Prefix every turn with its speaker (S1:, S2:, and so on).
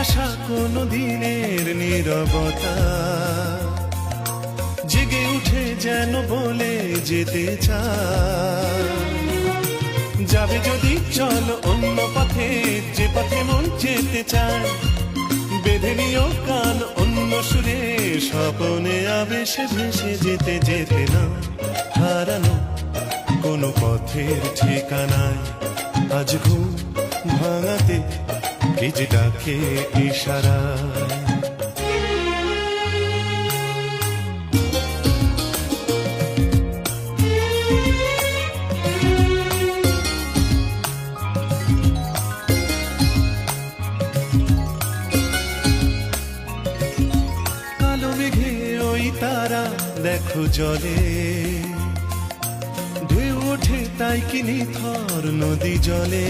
S1: আসা কোনো দিনের নীরবতা জেগে উঠে যেন বলে যেতে চায়, যাবে যদি চলো অন্য পথে, যে পথে মন যেতে চায়। বেঁধে নিও কান অন্য সুরে, স্বপনে আবেশে ভেসে যেতে যেতে না হারানো কোনো পথের ঠিকানায়। আজ ঘুম ভাঙাতে কি যে ডাকে ইশারায়। কালো মেঘে ওই তারা দেখো জলে, ঢেউ ওঠে তাই কি নিথর নদী জলে।